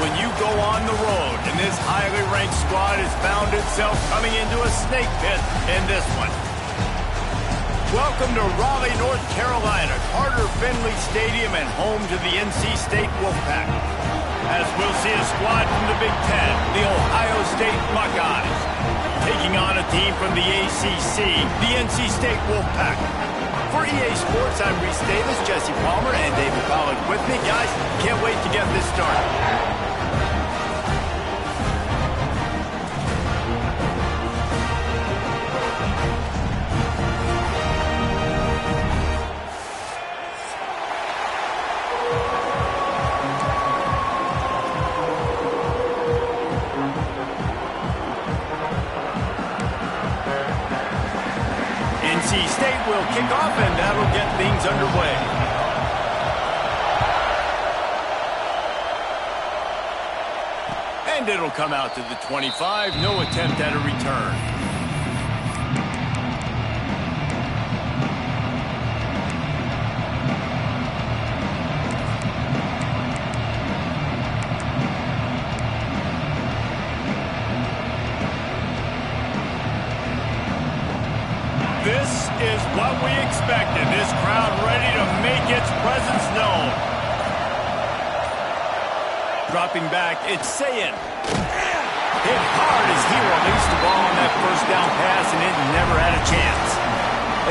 when you go on the road, and this highly ranked squad has found itself coming into a snake pit in this one. Welcome to Raleigh, North Carolina, Carter Finley Stadium, and home to the NC State Wolfpack. As we'll see a squad from the Big Ten, the Ohio State Buckeyes, taking on a team from the ACC, the NC State Wolfpack. For EA Sports, I'm Reese Davis, Jesse Palmer, and David Pollack with me. Guys, can't wait to get this started. NC State will kick off, and that'll get things underway. And it'll come out to the 25. No attempt at a return. This is what we expected. This crowd ready to make its presence known. Dropping back, it's Sayin. Hit hard as he released the ball on that first down pass, and it never had a chance.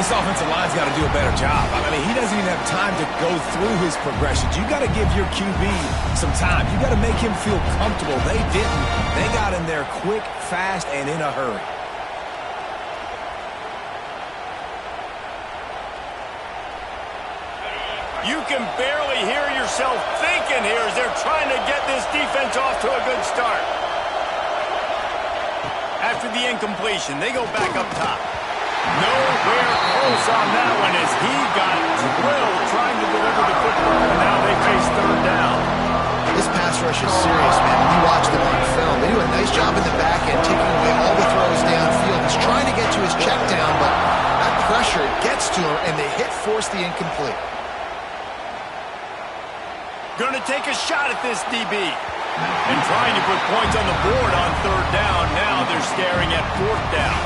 This offensive line's got to do a better job. I mean, he doesn't even have time to go through his progressions. You got to give your QB some time. You got to make him feel comfortable. They didn't. They got in there quick, fast, and in a hurry. You can barely hear yourself thinking here as they're trying to get this defense off to a good start. After the incompletion, they go back up top. Nowhere close on that one as he got drilled trying to deliver the football, and now they face third down. This pass rush is serious, man. When you watch them on film, they do a nice job in the back end, taking away all the throws downfield. He's trying to get to his check down, but that pressure gets to him, and the hit forced the incomplete. Going to take a shot at this DB. And trying to put points on the board on third down. Now they're staring at fourth down.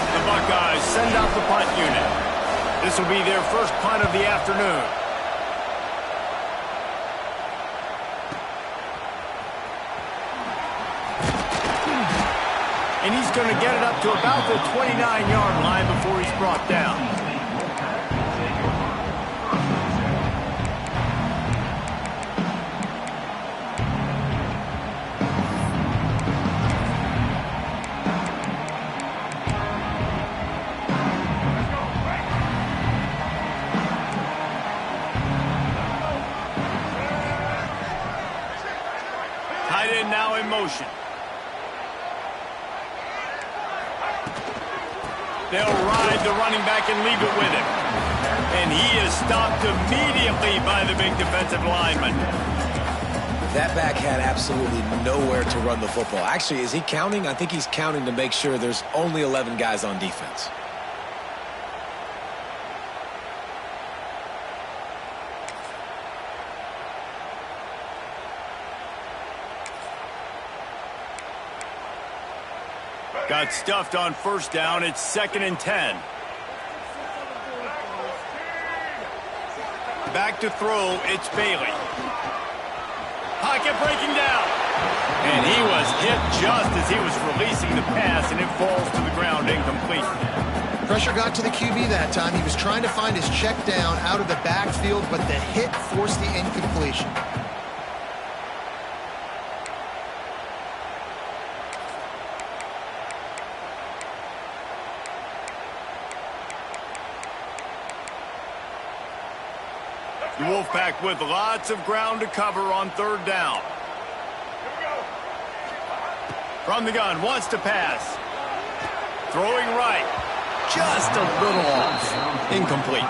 The Buckeyes send out the punt unit. This will be their first punt of the afternoon. And he's going to get it up to about the 29-yard line before he's brought down. Tight end now in motion. They'll ride the running back and leave it with him. And he is stopped immediately by the big defensive lineman. That back had absolutely nowhere to run the football. Actually, is he counting? I think he's counting to make sure there's only 11 guys on defense. Got stuffed on first down. It's 2nd and 10. Back to throw. It's Bailey. Pocket breaking down. And he was hit just as he was releasing the pass, and it falls to the ground incomplete. Pressure got to the QB that time. He was trying to find his check down out of the backfield, but the hit forced the incompletion. The Wolfpack with lots of ground to cover on third down. From the gun, wants to pass. Throwing right. Just a little off. Incomplete.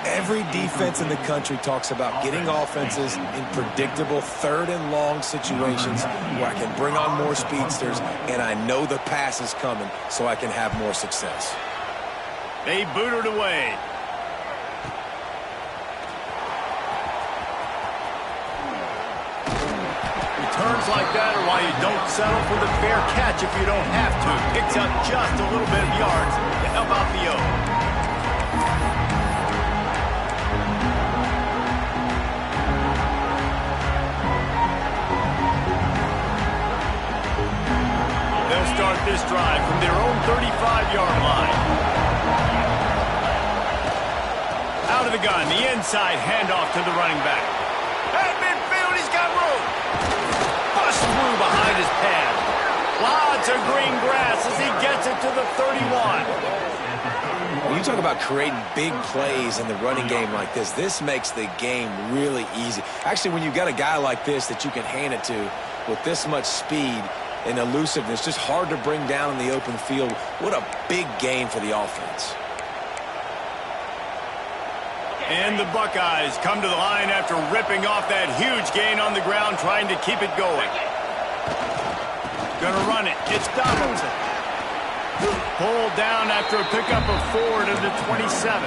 Every defense in the country talks about getting offenses in predictable third and long situations where I can bring on more speedsters and I know the pass is coming so I can have more success. They boot it away. Return like that are why you don't settle for the fair catch if you don't have to. Picks up just a little bit of yards to help out the O. They'll start this drive from their own 35-yard line. Out of the gun, the inside handoff to the running back. At midfield, he's got room. Bust through behind his pad. Lots of green grass as he gets it to the 31. When you talk about creating big plays in the running game like this makes the game really easy. Actually, when you've got a guy like this that you can hand it to with this much speed and elusiveness, just hard to bring down in the open field. What a big gain for the offense. And the Buckeyes come to the line after ripping off that huge gain on the ground, trying to keep it going. Gonna run it. It's Donaldson. Pulled down after a pickup of 4 to the 27.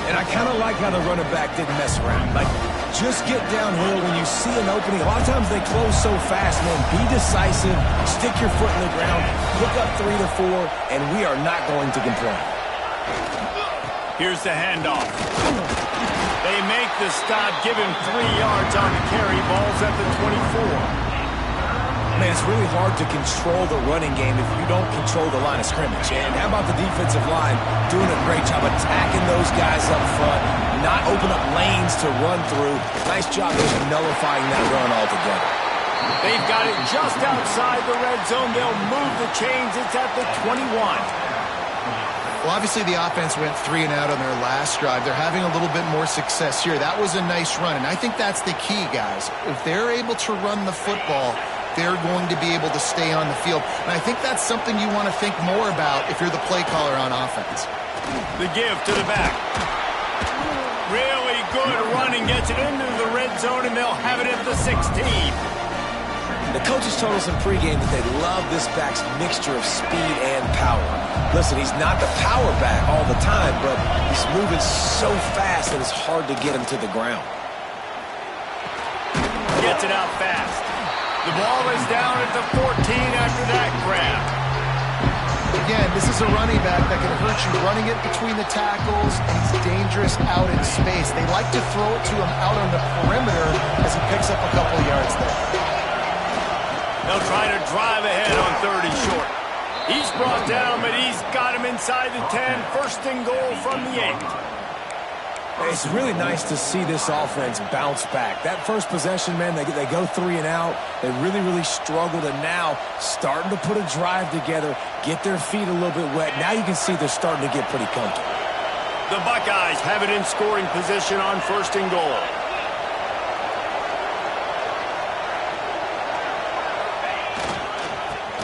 And I kind of like how the running back didn't mess around. Like, just get downhill when you see an opening. A lot of times they close so fast, man. Be decisive, stick your foot in the ground, pick up 3 to 4, and we are not going to complain. Here's the handoff. They make the stop, give him 3 yards on the carry. Ball's at the 24. Man, it's really hard to control the running game if you don't control the line of scrimmage. And how about the defensive line doing a great job attacking those guys up front, not open up lanes to run through. Nice job just nullifying that run altogether. They've got it just outside the red zone. They'll move the chains. It's at the 21. Well, obviously the offense went 3 and out on their last drive. They're having a little bit more success here. That was a nice run, and I think that's the key, guys. If they're able to run the football, they're going to be able to stay on the field. And I think that's something you want to think more about if you're the play caller on offense. The give to the back. Really good running, gets it into the red zone, and they'll have it at the 16. The coaches told us in pregame that they love this back's mixture of speed and power. Listen, he's not the power back all the time, but he's moving so fast that it's hard to get him to the ground. Gets it out fast. The ball is down at the 14 after that grab. Again, this is a running back that can hurt you running it between the tackles, and he's dangerous out in space. They like to throw it to him out on the perimeter as he picks up a couple of yards there. They'll try to drive ahead on 3rd and short. He's brought down, but he's got him inside the 10. 1st and goal from the 8. It's really nice to see this offense bounce back. That first possession, man, they go 3 and out. They really struggled, and now starting to put a drive together, get their feet a little bit wet. Now you can see they're starting to get pretty comfortable. The Buckeyes have it in scoring position on 1st and goal.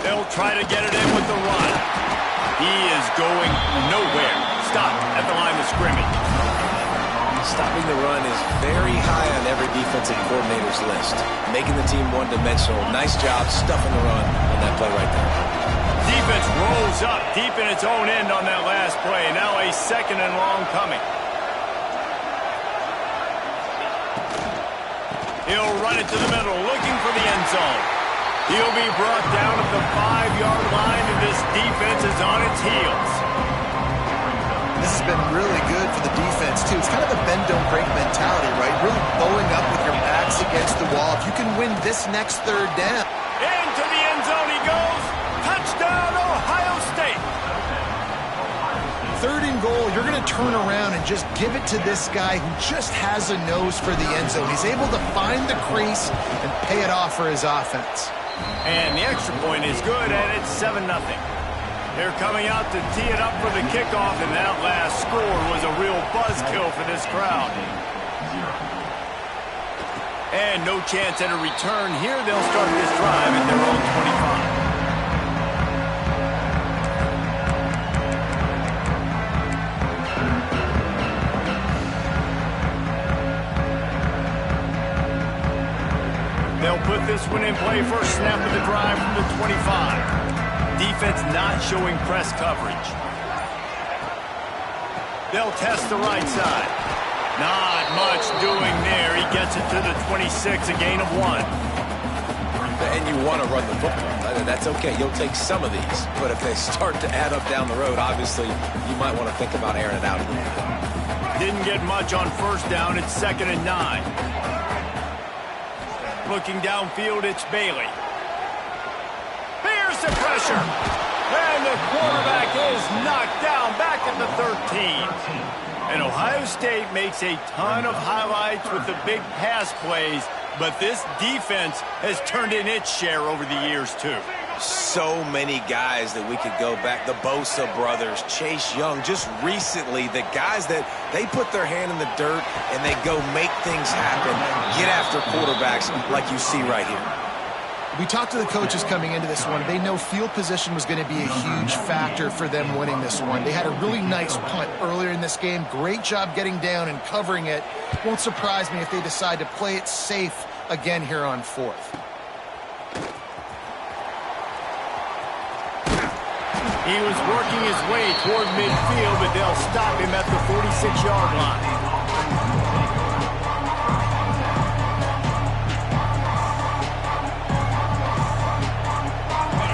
They'll try to get it in with the run. He is going nowhere. Stop at the line of scrimmage. Stopping the run is very high on every defensive coordinator's list. Making the team one-dimensional. Nice job stuffing the run on that play right there. Defense rolls up deep in its own end on that last play. Now a 2nd and long coming. He'll run it to the middle, looking for the end zone. He'll be brought down at the 5-yard line, and this defense is on its heels. This has been really good for the defense, too. It's kind of a bend-don't-break mentality, right? Really bowing up with your backs against the wall. If you can win this next 3rd down. Into the end zone he goes. Touchdown, Ohio State. 3rd and goal, you're going to turn around and just give it to this guy who just has a nose for the end zone. He's able to find the crease and pay it off for his offense. And the extra point is good, and it's 7-0. They're coming out to tee it up for the kickoff, and that last score was a real buzzkill for this crowd. And no chance at a return here. They'll start this drive at their own 25. They'll put this one in play. First snap of the drive from the 25. Defense not showing press coverage. They'll test the right side. Not much doing there. He gets it to the 26, a gain of 1. you want to run the football. That's okay. You'll take some of these. But if they start to add up down the road, obviously, you might want to think about airing it out a little bit. Didn't get much on first down. It's 2nd and 9. Looking downfield, it's Bailey. Here's the pressure. And the quarterback is knocked down back at the 13. And Ohio State makes a ton of highlights with the big pass plays, but this defense has turned in its share over the years, too. So many guys that we could go back. The Bosa brothers, Chase Young, just recently, the guys that they put their hand in the dirt and they go make things happen, get after quarterbacks like you see right here. We talked to the coaches coming into this one. They know field position was going to be a huge factor for them winning this one. They had a really nice punt earlier in this game. Great job getting down and covering it. Won't surprise me if they decide to play it safe again here on 4th. He was working his way toward midfield, but they'll stop him at the 46-yard line.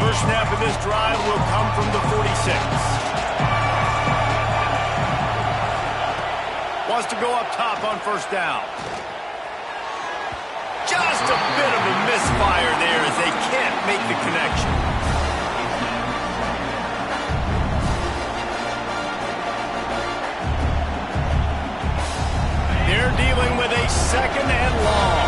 First snap of this drive will come from the 46. Wants to go up top on first down. Just a bit of a misfire there as they can't make the connection. They're dealing with a 2nd and long.